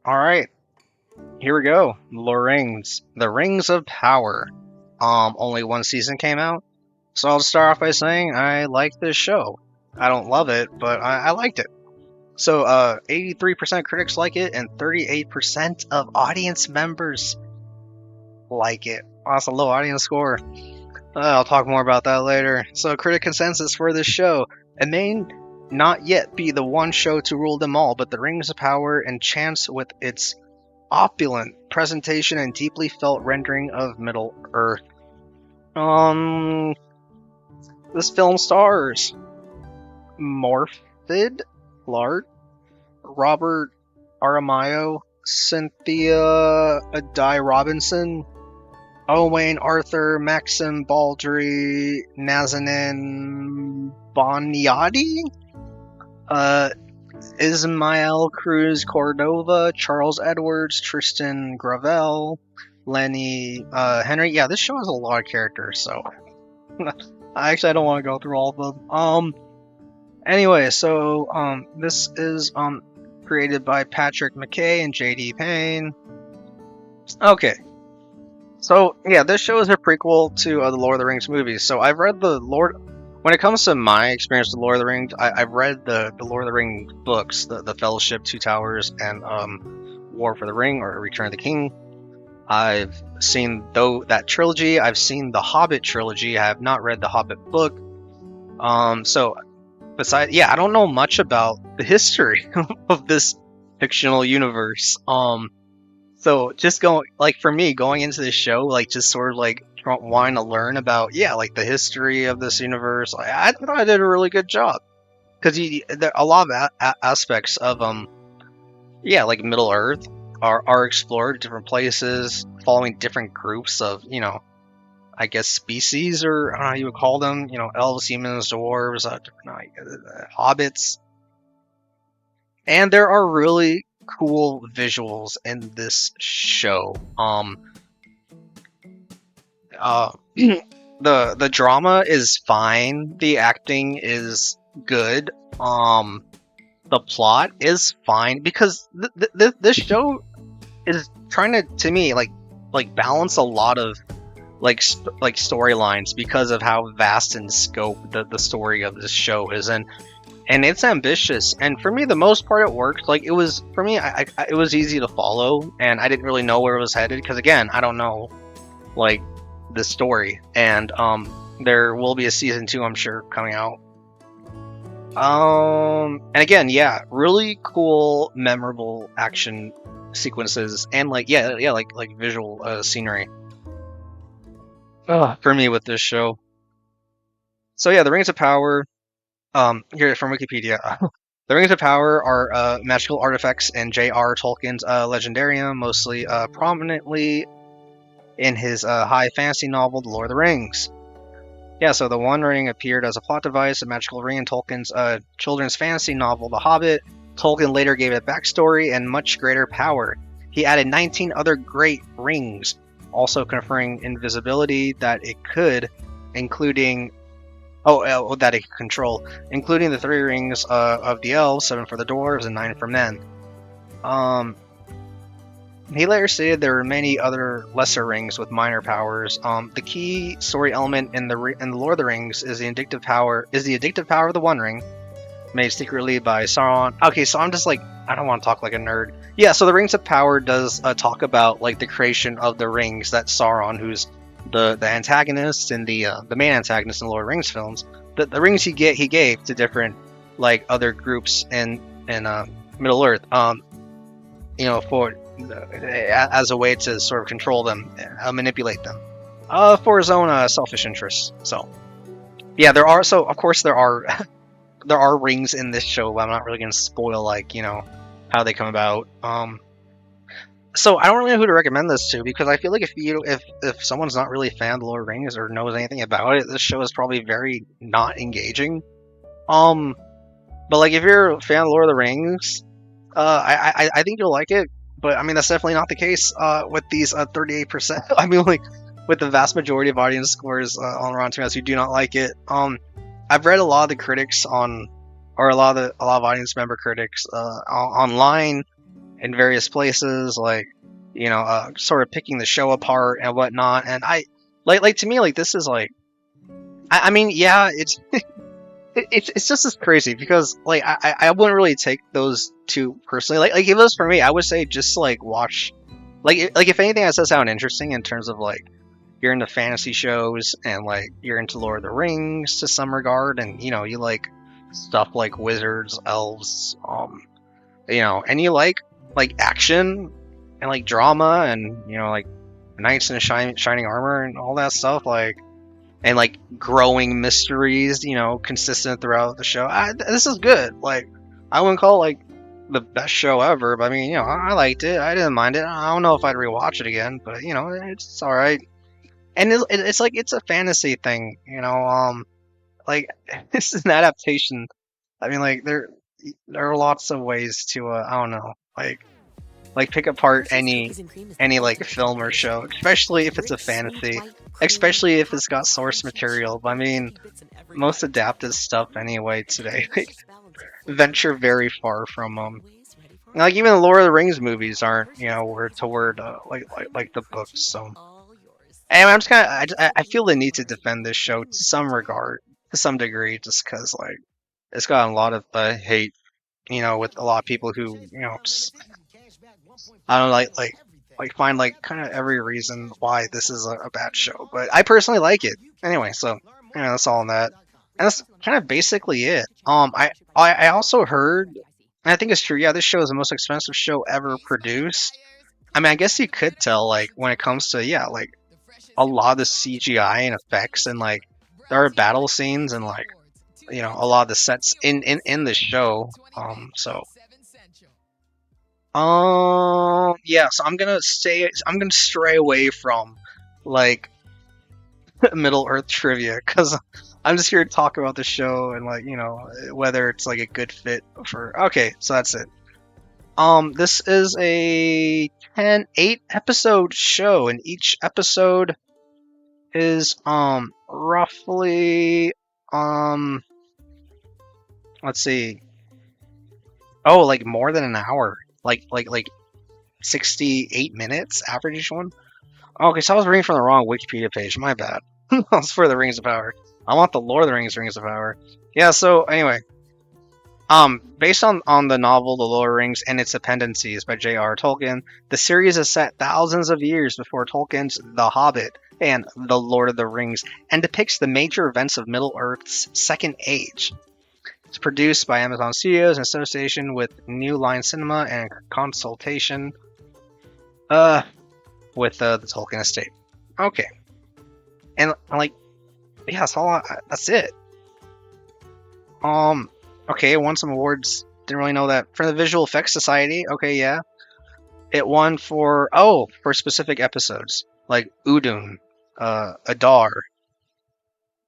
All right, here we go. Lord Rings, The Rings of Power. Only one season came out, so I'll start off by saying I like this show. I don't love it, but I liked it. So, 83% critics like it, and 38% of audience members like it. That's a low audience score. I'll talk more about that later. So, critic consensus for this show: it may not yet be the one show to rule them all, but The Rings of Power enchants with its opulent presentation and deeply felt rendering of Middle Earth. Um, this film stars Morfydd Lart, Robert Aramayo, Cynthia Addai Robinson, Owain Arthur, Maxim Baldry, Nazanin Boniadi, uh, Ismael Cruz Cordova, Charles Edwards, Tristan Gravel, Lenny Henry. Yeah, this show has a lot of characters, so I don't want to go through all of them. Anyway, so this is created by Patrick McKay and J.D. Payne. Okay, so yeah, this show is a prequel to the Lord of the Rings movies. So I've read the Lord. When it comes to my experience with Lord of the Rings, I've read the Lord of the Rings books, the Fellowship, Two Towers, and War for the Ring or Return of the King. I've seen that trilogy. I've seen the Hobbit trilogy. I have not read the Hobbit book. So besides, yeah, I don't know much about the history of this fictional universe. So just going, like, for me, going into this show, like, just sort of like wanting to learn about, yeah, like the history of this universe. I thought I did a really good job because there a lot of aspects of yeah, like Middle Earth are explored, different places, following different groups of, I guess species, or I don't know how you would call them, elves, humans, dwarves, hobbits. And there are really cool visuals in this show. The drama is fine. The acting is good. The plot is fine because this show is trying to me, like balance a lot of like storylines because of how vast in scope the story of this show is, and it's ambitious, and for me the most part it worked. Like, it was, for me, it was easy to follow, and I didn't really know where it was headed because, again, I don't know like the story, and there will be a season 2, I'm sure, coming out. And again, yeah, really cool, memorable action sequences, and like, yeah, like visual scenery for me with this show. So yeah, the Rings of Power. Here from Wikipedia. The Rings of Power are magical artifacts in J.R. Tolkien's Legendarium, mostly prominently in his high fantasy novel, The Lord of the Rings. Yeah, so the One Ring appeared as a plot device, a magical ring in Tolkien's children's fantasy novel, The Hobbit. Tolkien later gave it a backstory and much greater power. He added 19 other great rings, also conferring invisibility that it could, including that it could control, including the 3 rings of the elves, 7 for the dwarves, and 9 for men. He later stated there are many other lesser rings with minor powers. The key story element in the Lord of the Rings is the addictive power of the One Ring, made secretly by Sauron. Okay, so I'm just like, I don't want to talk like a nerd. Yeah, so the Rings of Power does talk about like the creation of the rings that Sauron, who's the antagonist and the main antagonist in the Lord of the Rings films, the rings he gave to different like other groups in Middle Earth, for as a way to sort of control them, manipulate them, for his own selfish interests. So yeah, of course there are there are rings in this show, but I'm not really gonna spoil like how they come about. So I don't really know who to recommend this to, because I feel like if someone's not really a fan of the Lord of the Rings or knows anything about it, this show is probably very not engaging. But like if you're a fan of the Lord of the Rings, I think you'll like it. But I mean that's definitely not the case with these 38%. I mean, like, with the vast majority of audience scores on Rotten Tomatoes who do not like it. I've read a lot of the critics or a lot of audience member critics online. in various places, like sort of picking the show apart and whatnot. And like to me, like this is like, I mean, yeah, it's just as crazy because like I wouldn't really take those two personally. Like if it was for me, I would say just like watch, like if anything, that does sound interesting in terms of like you're into fantasy shows and like you're into Lord of the Rings to some regard, and you like stuff like wizards, elves, and you like action and like drama and like knights in shining armor and all that stuff, like and like growing mysteries, consistent throughout the show. This is good. Like I wouldn't call it like the best show ever, but I mean, I liked it. I didn't mind it. I don't know if I'd rewatch it again, but it's all right. And it's like it's a fantasy thing, like this is an adaptation. I mean, like there are lots of ways to I don't know, like pick apart any like film or show, especially if it's a fantasy, especially if it's got source material. I mean, most adapted stuff anyway today like, venture very far from like even the Lord of the Rings movies aren't word to word like the books. So anyway, I'm just kind of I feel the need to defend this show to some regard, to some degree, just because like it's got a lot of hate, with a lot of people who just, I don't know, like find like kind of every reason why this is a bad show. But I personally like it anyway. So that's all on that, and that's kind of basically it. I also heard, and I think it's true. Yeah, this show is the most expensive show ever produced. I mean, I guess you could tell like when it comes to like a lot of the CGI and effects, and like there are battle scenes and like a lot of the sets in the show. Yeah, so I'm gonna stray away from like Middle Earth trivia because I'm just here to talk about the show and like whether it's like a good fit for. Okay, so that's it. This is a 8 episode show, and each episode is roughly let's see, like more than an hour, like 68 minutes average each one. Okay, so I was reading from the wrong Wikipedia page. My bad. That's for the Rings of Power. I want the Lord of the Rings of Power. Yeah. So anyway, based on the novel The Lord of the Rings and its dependencies by J.R. Tolkien, the series is set thousands of years before Tolkien's The Hobbit and The Lord of the Rings, and depicts the major events of Middle Earth's Second Age. It's produced by Amazon Studios in association with New Line Cinema and consultation with the Tolkien estate. Okay, and like, yeah, that's it. Okay, it won some awards. Didn't really know that. For the Visual Effects Society. Okay, yeah, it won for specific episodes like Udun, Adar.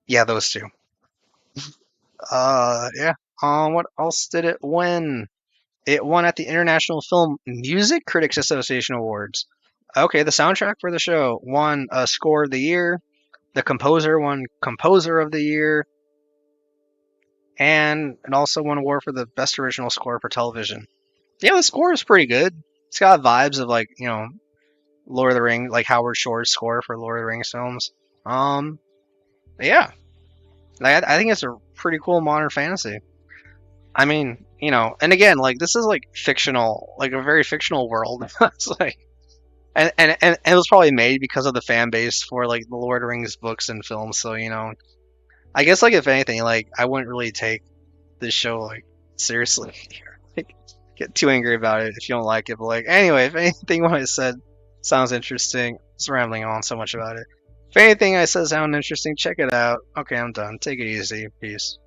Yeah, those two. Yeah. What else did it win? It won at the International Film Music Critics Association Awards. Okay, the soundtrack for the show won a Score of the Year. The composer won Composer of the Year. And it also won an award for the Best Original Score for Television. Yeah, the score is pretty good. It's got vibes of like, Lord of the Rings, like Howard Shore's score for Lord of the Rings films. Yeah. Like, I think it's a pretty cool modern fantasy. I mean, and again, like this is like fictional, like a very fictional world. It's like, and it was probably made because of the fan base for like the Lord of the Rings books and films. So I guess like if anything, like I wouldn't really take this show like seriously. Like, get too angry about it if you don't like it. But like anyway, if anything what I said sounds interesting, just rambling on so much about it. If anything I said sounds interesting, check it out. Okay, I'm done. Take it easy. Peace.